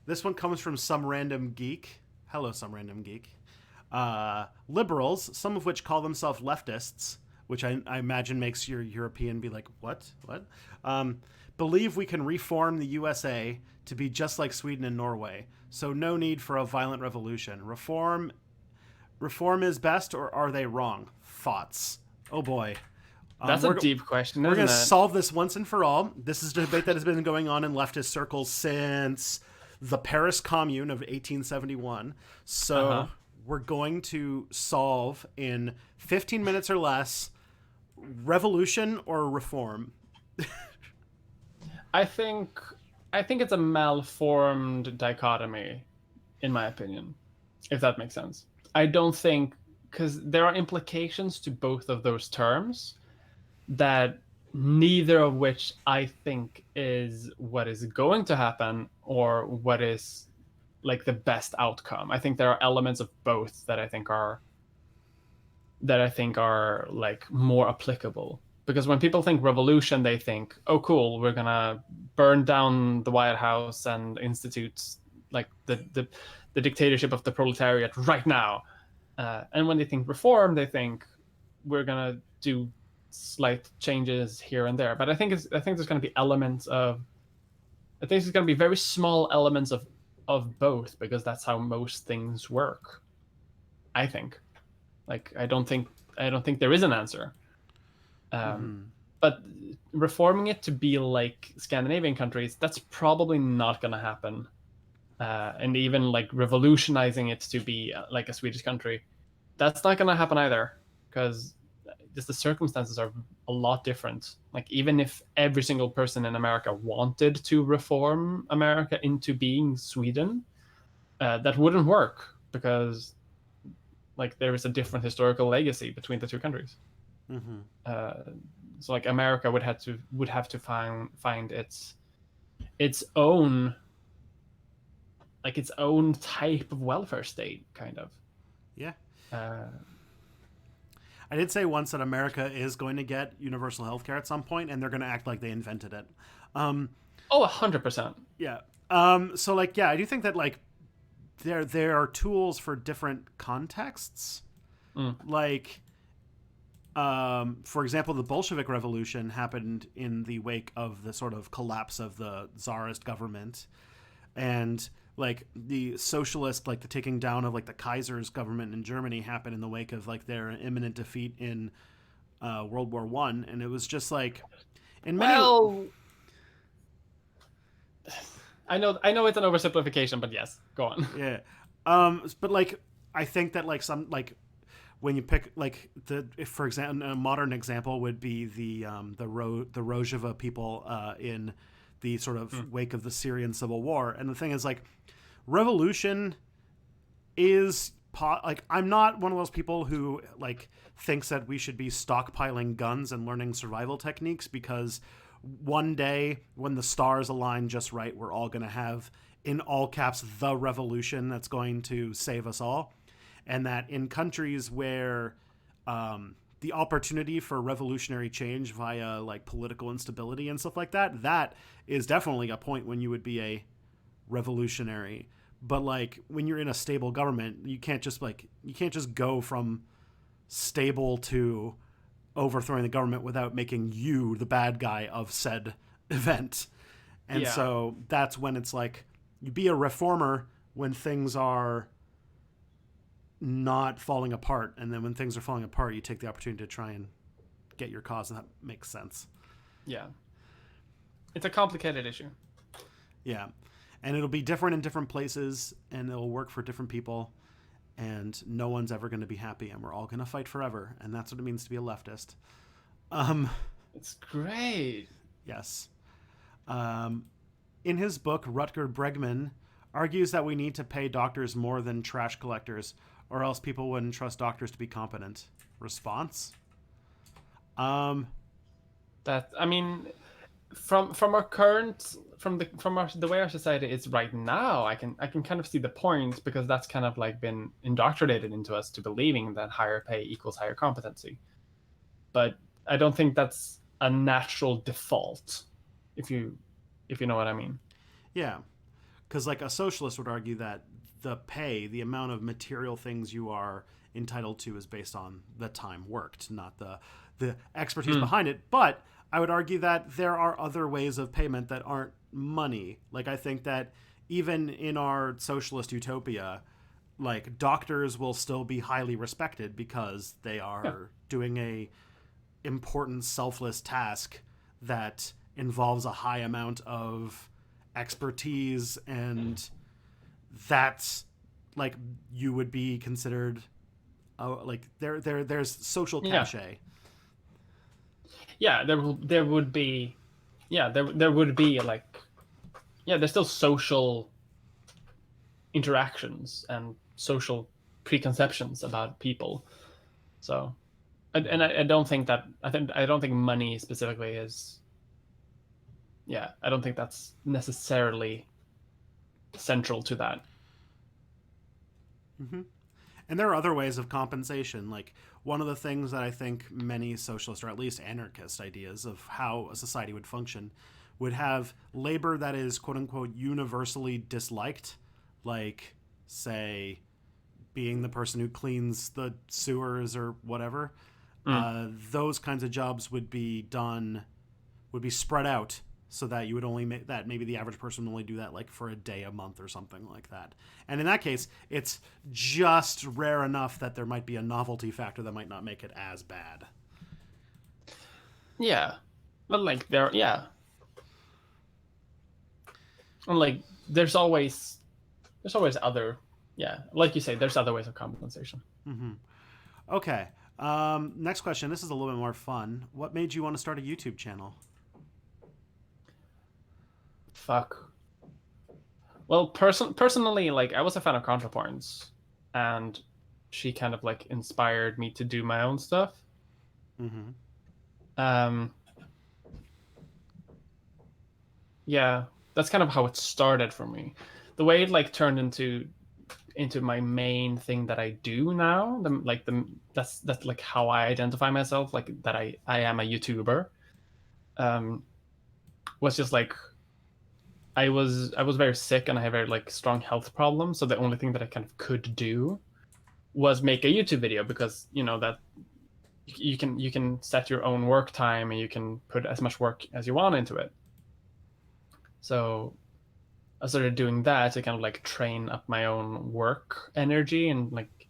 This one comes from Some Random Geek. Hello, Some Random Geek. Liberals, some of which call themselves leftists, which I imagine makes your European be like, what? Believe we can reform the USA to be just like Sweden and Norway, so no need for a violent revolution. Reform is best, or are they wrong? Thoughts? Oh boy. That's a deep question, isn't it? We're going to solve this once and for all. This is a debate that has been going on in leftist circles since the Paris Commune of 1871. So we're going to solve in 15 minutes or less revolution or reform. I think it's a malformed dichotomy, in my opinion, if that makes sense. I don't think, because there are implications to both of those terms that neither of which I think is what is going to happen or what is like the best outcome. I think there are elements of both that I think are like more applicable. Because when people think revolution, they think, oh, cool, we're gonna burn down the White House and institute like the dictatorship of the proletariat right now. And when they think reform, they think we're gonna do slight changes here and there. But I think there's gonna be elements of, I think there's gonna be very small elements of both, because that's how most things work. I think. Like I don't think there is an answer. But reforming it to be like Scandinavian countries, that's probably not going to happen. And even like revolutionizing it to be like a Swedish country, that's not going to happen either, because just the circumstances are a lot different. Like even if every single person in America wanted to reform America into being Sweden, that wouldn't work, because like there is a different historical legacy between the two countries. So like America would have to find its own type of welfare state, kind of. Yeah. I did say once that America is going to get universal health care at some point, and they're going to act like they invented it. 100%. Yeah. So like, yeah, I do think that like there are tools for different contexts. Like, for example, the Bolshevik Revolution happened in the wake of the sort of collapse of the Tsarist government, and like the socialist, like the taking down of like the Kaiser's government in Germany happened in the wake of like their imminent defeat in World War One, and it was just like in many. Well, I know it's an oversimplification, but yes, go on. Yeah, but like I think that like some like when you pick like if for example a modern example would be the Rojava people in the sort of wake of the Syrian civil war, and the thing is like revolution is like I'm not one of those people who like thinks that we should be stockpiling guns and learning survival techniques, because one day when the stars align just right, we're all going to have, in all caps, the revolution that's going to save us all. And that in countries where the opportunity for revolutionary change via like political instability and stuff like that, that is definitely a point when you would be a revolutionary. But like when you're in a stable government, you can't just go from stable to overthrowing the government without making you the bad guy of said event. And Yeah. so that's when it's like you be a reformer when things are not falling apart, and then when things are falling apart, you take the opportunity to try and get your cause, and that makes sense. Yeah. It's a complicated issue. Yeah. And it'll be different in different places, and it'll work for different people, and no one's ever going to be happy, and we're all going to fight forever, and that's what it means to be a leftist. It's great. Yes. In his book, Rutger Bregman argues that we need to pay doctors more than trash collectors, or else people wouldn't trust doctors to be competent. Response? That, I mean, from our current the way our society is right now, I can kind of see the point, because that's kind of like been indoctrinated into us to believing that higher pay equals higher competency. But I don't think that's a natural default, if you know what I mean. Yeah. Because, like, a socialist would argue that the pay, the amount of material things you are entitled to, is based on the time worked, not the expertise behind it. But I would argue that there are other ways of payment that aren't money. Like, I think that even in our socialist utopia, like, doctors will still be highly respected because they are doing a important selfless task that involves a high amount of expertise, and that's like you would be considered like there's social cachet. Yeah, there would be there would be like there's still social interactions and social preconceptions about people. So I don't think I don't think money specifically is I don't think that's necessarily central to that. Mm-hmm. And there are other ways of compensation. Like, one of the things that I think many socialist, or at least anarchist ideas of how a society would function, would have labor that is quote unquote universally disliked, like, say, being the person who cleans the sewers or whatever. Those kinds of jobs would be spread out, so that you would only make that, maybe the average person would only do that like for a day a month or something like that. And in that case, it's just rare enough that there might be a novelty factor that might not make it as bad. Yeah. But like and like there's always other like you say, there's other ways of compensation. Mm-hmm. Okay. Next question. This is a little bit more fun. What made you want to start a YouTube channel? Fuck. Well, personally, like, I was a fan of ContraPoints, and she kind of like inspired me to do my own stuff. Mm-hmm. Yeah, that's kind of how it started for me. The way it like turned into my main thing that I do now, that's like how I identify myself, like that I am a YouTuber. Was just like I was very sick, and I had very like strong health problems, so the only thing that I kind of could do was make a YouTube video, because that you can set your own work time, and you can put as much work as you want into it. So I started doing that to kind of like train up my own work energy, and like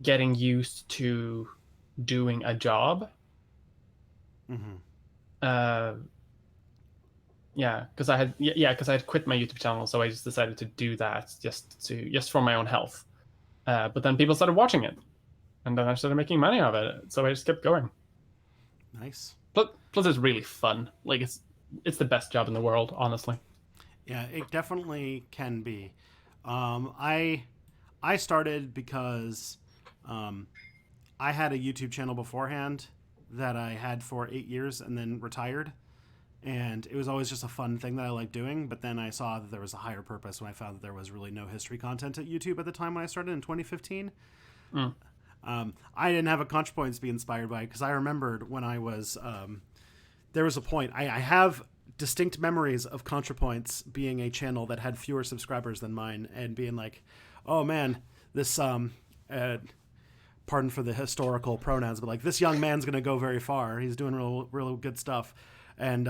getting used to doing a job. Because I had quit my YouTube channel, so I just decided to do that just for my own health. But then people started watching it, and then I started making money out of it, so I just kept going. Nice. Plus it's really fun. Like, it's the best job in the world, honestly. Yeah, it definitely can be. I started because I had a YouTube channel beforehand that I had for 8 years and then retired. And it was always just a fun thing that I liked doing. But then I saw that there was a higher purpose when I found that there was really no history content at YouTube at the time when I started in 2015. I didn't have a ContraPoints to be inspired by, because I remembered when I was... there was a point... I have distinct memories of ContraPoints being a channel that had fewer subscribers than mine, and being like, oh man, this pardon for the historical pronouns, but like this young man's going to go very far. He's doing real good stuff. And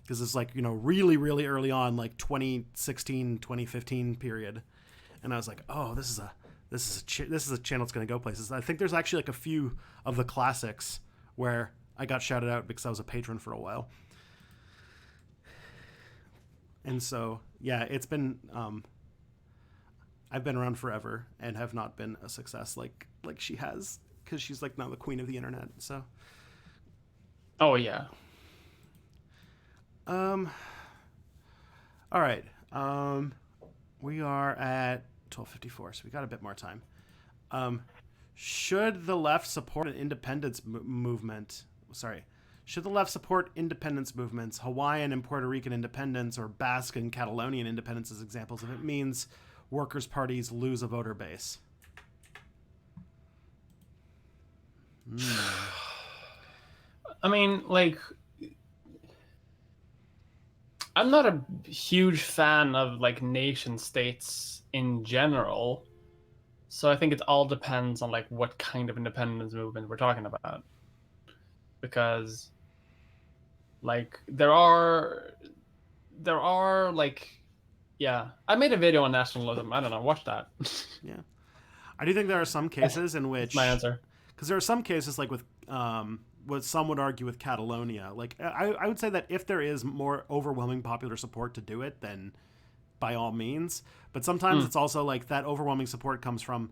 because it's like, really, really early on, like 2016, 2015 period. And I was like, oh, this is a channel that's going to go places. I think there's actually like a few of the classics where I got shouted out because I was a patron for a while. And so, yeah, it's been, I've been around forever and have not been a success like she has, because she's like now the queen of the internet. So, Oh yeah. all right. We are at 12:54, so we got a bit more time. Should the left support an independence movement? Sorry. Should the left support independence movements, Hawaiian and Puerto Rican independence, or Basque and Catalonian independence as examples if it means workers' parties lose a voter base? I mean, like, I'm not a huge fan of like nation states in general. So I think it all depends on like what kind of independence movement we're talking about. Because like there are like, yeah, I made a video on nationalism. I don't know, watch that. Yeah. I do think there are some cases in which That's my answer. Because there are some cases like with what some would argue with Catalonia. Like I would say that if there is more overwhelming popular support to do it, then by all means. But sometimes it's also like that overwhelming support comes from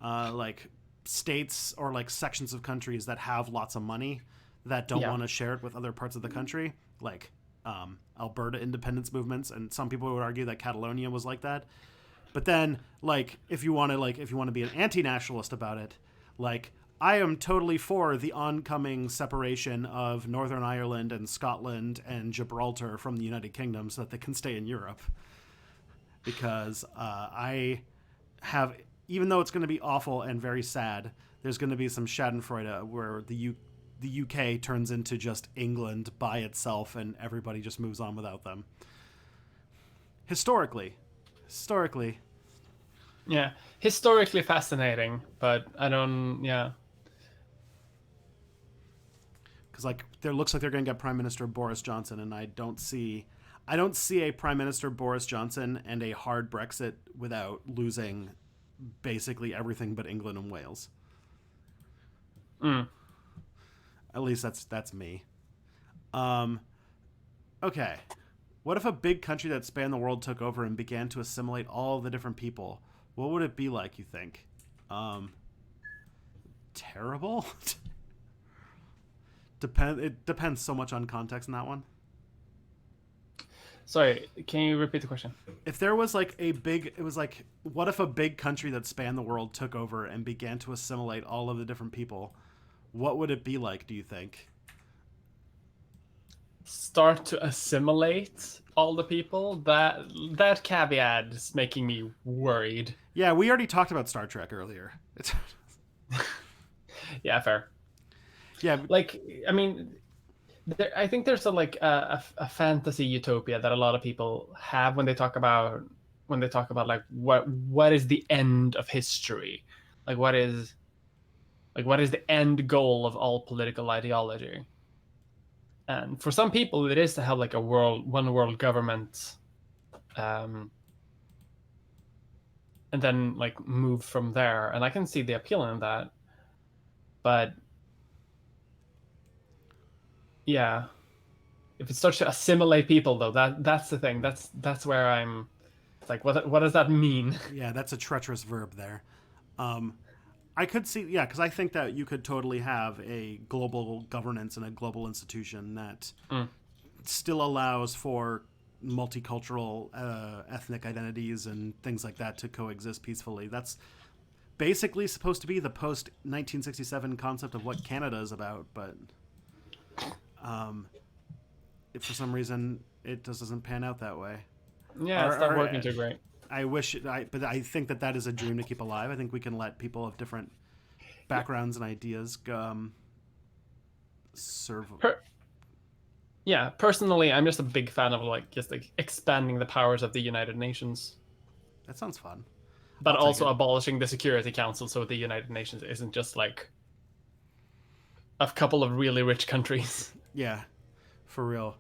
like states or like sections of countries that have lots of money that don't want to share it with other parts of the country, like Alberta independence movements, and some people would argue that Catalonia was like that. But then, like, if you want to be an anti-nationalist about it, like, I am totally for the oncoming separation of Northern Ireland and Scotland and Gibraltar from the United Kingdom so that they can stay in Europe. Because I have, even though it's going to be awful and very sad, there's going to be some Schadenfreude where the UK turns into just England by itself and everybody just moves on without them. Historically. Yeah, historically fascinating, but I don't. Yeah. Because like there looks like they're going to get Prime Minister Boris Johnson, and I don't see a Prime Minister Boris Johnson and a hard Brexit without losing basically everything but England and Wales. At least that's me. Okay. What if a big country that spanned the world took over and began to assimilate all the different people? What would it be like, you think? Terrible? It depends so much on context in that one. Sorry, can you repeat the question? If there was like what if a big country that spanned the world took over and began to assimilate all of the different people? What would it be like, do you think? Start to assimilate all the people? That caveat is making me worried. Yeah, we already talked about Star Trek earlier. Yeah, fair. Yeah, like, I mean, I think there's a fantasy utopia that a lot of people have when they talk about like what is the end of history, like what is the end goal of all political ideology. And for some people, it is to have like one world government, and then like move from there. And I can see the appeal in that, but yeah, if it starts to assimilate people, though, that's the thing. That's where I'm. It's like, what does that mean? Yeah, that's a treacherous verb there. I could see, yeah, because I think that you could totally have a global governance and a global institution that still allows for multicultural ethnic identities and things like that to coexist peacefully. That's basically supposed to be the post-1967 concept of what Canada is about, but if for some reason it just doesn't pan out that way. Yeah, it's not working too great. I wish but I think that is a dream to keep alive. I think we can let people of different backgrounds and ideas serve. Yeah, personally, I'm just a big fan of like expanding the powers of the United Nations. That sounds fun. But I'll take also it. abolishing the Security Council so the United Nations isn't just like a couple of really rich countries. Yeah, for real.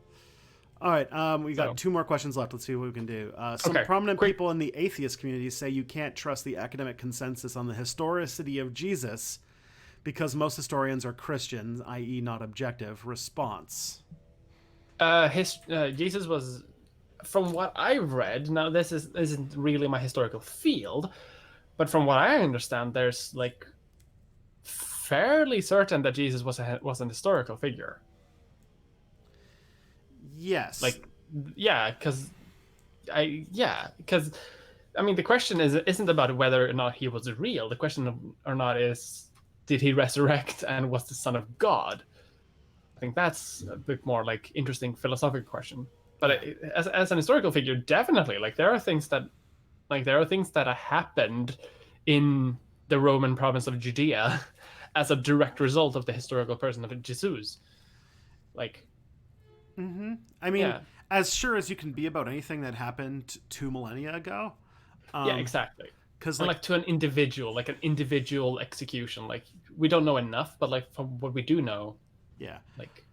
All right, we got So, 2 more questions left. Let's see what we can do. Some okay, prominent quick. people in the atheist community say you can't trust the academic consensus on the historicity of Jesus because most historians are Christians, i.e., not objective. Response. Jesus was, from what I've read. Now, isn't really my historical field, but from what I understand, there's like fairly certain that Jesus was an historical figure. Yes. Like, yeah, because I mean, the question isn't about whether or not he was real. The question or not is, did he resurrect and was the son of God? I think that's a bit more like interesting philosophical question. But Yeah. as an historical figure, definitely, like there are things that happened in the Roman province of Judea as a direct result of the historical person of Jesus. Like, I mean, yeah, as sure as you can be about anything that happened 2 millennia ago. yeah, exactly. Because, And like, like to an individual, like an individual execution. Like we don't know enough, but like from what we do know, yeah. like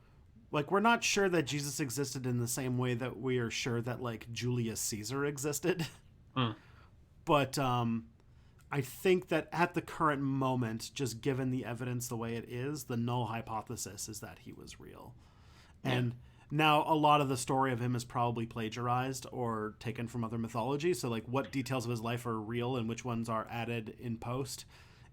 Like, we're not sure that Jesus existed in the same way that we are sure that, like, Julius Caesar existed. mm, But, I think that at the current moment, just given the evidence the way it is, the null hypothesis is that he was real. yeah, And now a lot of the story of him is probably plagiarized or taken from other mythology. So, like, what details of his life are real and which ones are added in post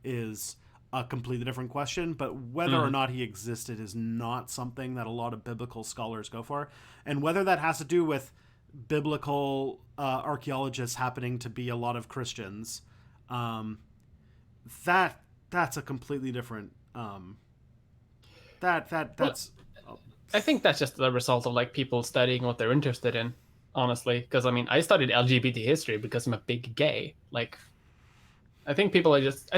is a completely different question. But whether or not he existed is not something that a lot of biblical scholars go for. And whether that has to do with biblical archaeologists happening to be a lot of Christians, um, that's a completely different. well, That's I think that's just the result of like people studying what they're interested in. Honestly, because I mean, I studied LGBT history because I'm a big gay. Like, I think people just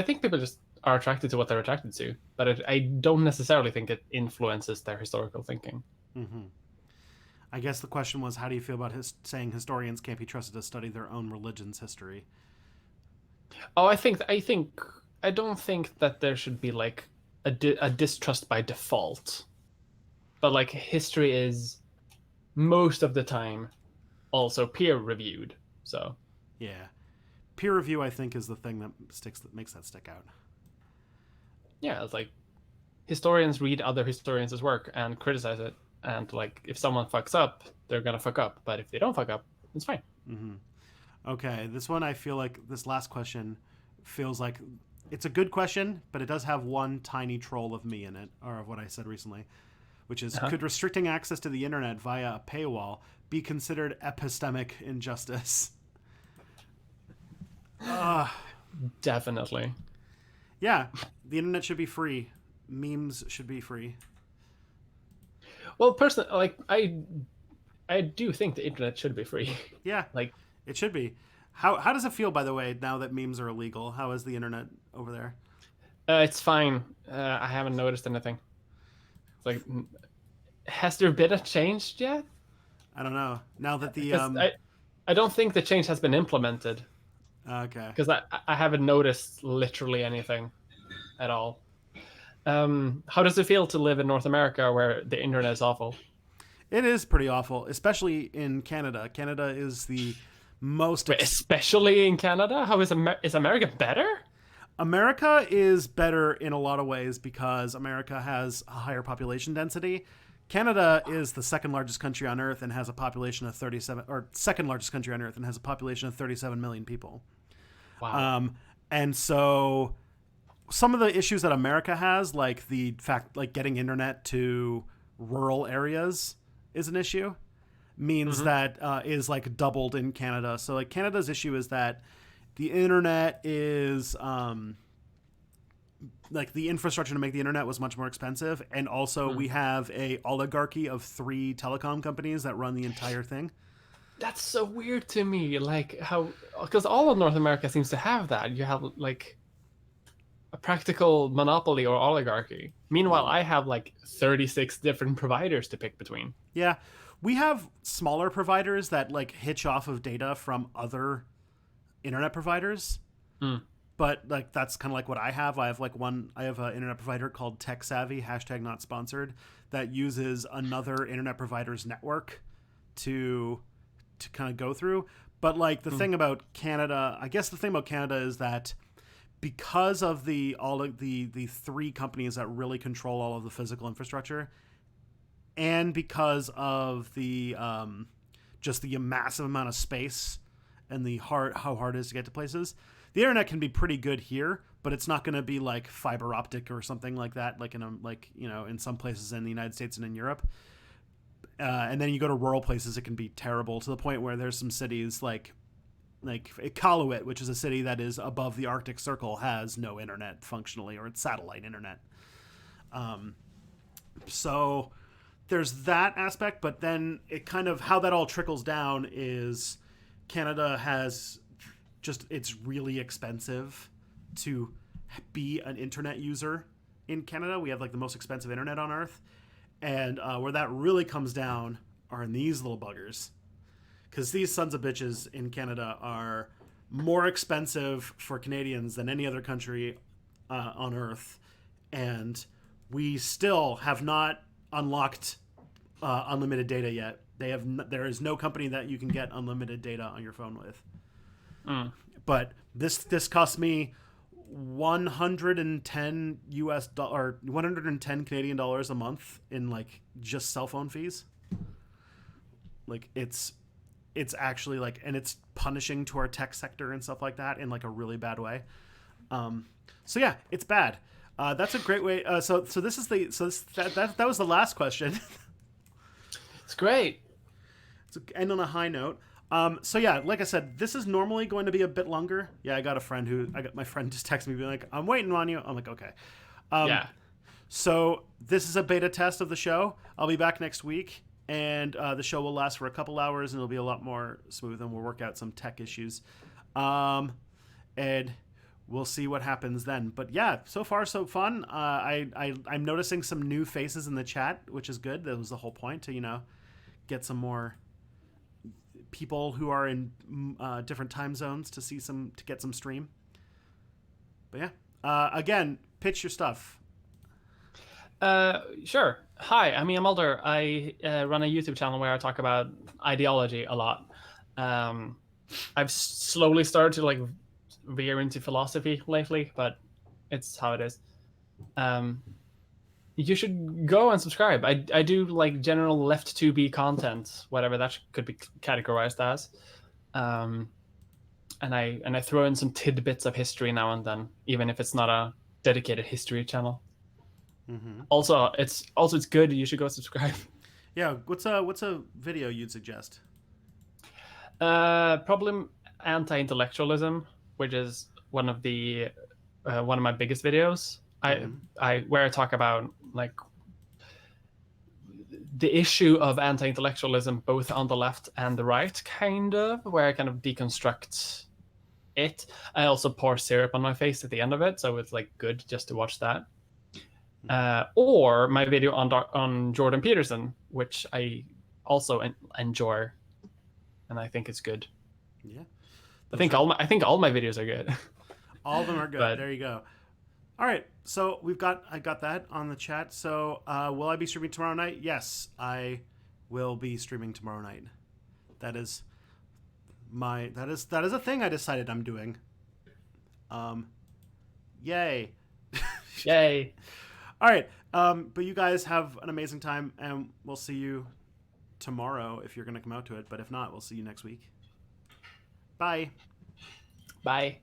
are attracted to what they're attracted to, but I don't necessarily think it influences their historical thinking. I guess the question was, how do you feel about saying historians can't be trusted to study their own religion's history? Oh, I don't think that there should be like a distrust by default, but like history is most of the time also peer reviewed. So Yeah, peer review, I think, is the thing that makes that stick out. yeah, it's like historians read other historians' work and criticize it, and like if someone fucks up, they're gonna fuck up, but if they don't fuck up, it's fine. Okay, this one, I feel like this last question feels like it's a good question, but it does have one tiny troll of me in it, or of what I said recently, which is, Uh-huh. could restricting access to the internet via a paywall be considered epistemic injustice? Definitely. Yeah, the internet should be free. Memes should be free. Well, personally, like I do think the internet should be free. Yeah, Like, it should be. How does it feel, by the way, now that memes are illegal? How is the internet over there? it's fine. I haven't noticed anything. It's like, has there been a change yet? I don't know. Now that the Because I don't think the change has been implemented. okay. Because I haven't noticed literally anything at all. How does it feel to live in North America where the internet is awful? It is pretty awful, especially in Canada. Canada is the most Wait, especially in Canada? How is America better? America is better in a lot of ways because America has a higher population density. Canada is the second largest country on earth and has a population of 37, or second largest country on earth and has a population of 37 million people. Wow. And so some of the issues that America has, like the fact, like getting internet to rural areas is an issue, means that is like doubled in Canada. So like Canada's issue is that the internet is like the infrastructure to make the internet was much more expensive, and also we have a oligarchy of 3 telecom companies that run the entire thing. That's so weird to me. Like how, because all of North America seems to have that. You have like a practical monopoly or oligarchy. Meanwhile, I have like 36 different providers to pick between. Yeah, we have smaller providers that like hitch off of data from other internet providers. Hmm. But like that's kind of like what I have. I have an internet provider called Tech Savvy, hashtag not sponsored, that uses another internet provider's network to kind of go through. But like the thing about Canada, I guess the thing about Canada is that because of the three companies that really control all of the physical infrastructure, and because of the just the massive amount of space and how hard it is to get to places, the internet can be pretty good here, but it's not going to be like fiber optic or something like that, like in some places in the United States and in Europe. And then you go to rural places, it can be terrible to the point where there's some cities like Iqaluit, which is a city that is above the Arctic Circle, has no internet functionally, or it's satellite internet. So there's that aspect, but then it kind of how that all trickles down is Canada has it's really expensive to be an internet user in Canada. We have like the most expensive internet on earth, and where that really comes down are in these little buggers, because these sons of bitches in Canada are more expensive for Canadians than any other country on earth, and we still have not unlocked unlimited data yet. There is no company that you can get unlimited data on your phone with. But this cost me $110 or 110 Canadian dollars a month in like just cell phone fees. Like it's actually like, and it's punishing to our tech sector and stuff like that in like a really bad way. So yeah, it's bad. That's a great way. So that was the last question. It's great. So end on a high note. So yeah, like I said, this is normally going to be a bit longer. Yeah, I got my friend just texted me being like, "I'm waiting on you." I'm like, "Okay." Yeah. So this is a beta test of the show. I'll be back next week, and the show will last for a couple hours, and it'll be a lot more smooth, and we'll work out some tech issues, and we'll see what happens then. But yeah, so far so fun. I'm noticing some new faces in the chat, which is good. That was the whole point, to get some more people who are in different time zones to get some stream. But yeah, again, pitch your stuff. Sure. Hi, I'm Ian Mulder. I run a YouTube channel where I talk about ideology a lot. I've slowly started to like veer into philosophy lately, but it's how it is. You should go and subscribe. I do like general left to be content, whatever that could be categorized as. And I throw in some tidbits of history now and then, even if it's not a dedicated history channel. Mm-hmm. Also, it's good. You should go subscribe. Yeah, what's a video you'd suggest? Probably anti-intellectualism, which is one of my biggest videos. Where I talk about like the issue of anti-intellectualism both on the left and the right, kind of, where I kind of deconstruct it. I also pour syrup on my face at the end of it, so it's like good just to watch that. Or my video on Jordan Peterson, which I also enjoy, and I think it's good. Yeah, I think all my videos are good. All of them are good. But, there you go. All right, so I got that on the chat. So will I be streaming tomorrow night? Yes, I will be streaming tomorrow night. That is a thing I decided I'm doing. Yay. Yay. All right, but you guys have an amazing time, and we'll see you tomorrow if you're going to come out to it. But if not, we'll see you next week. Bye. Bye.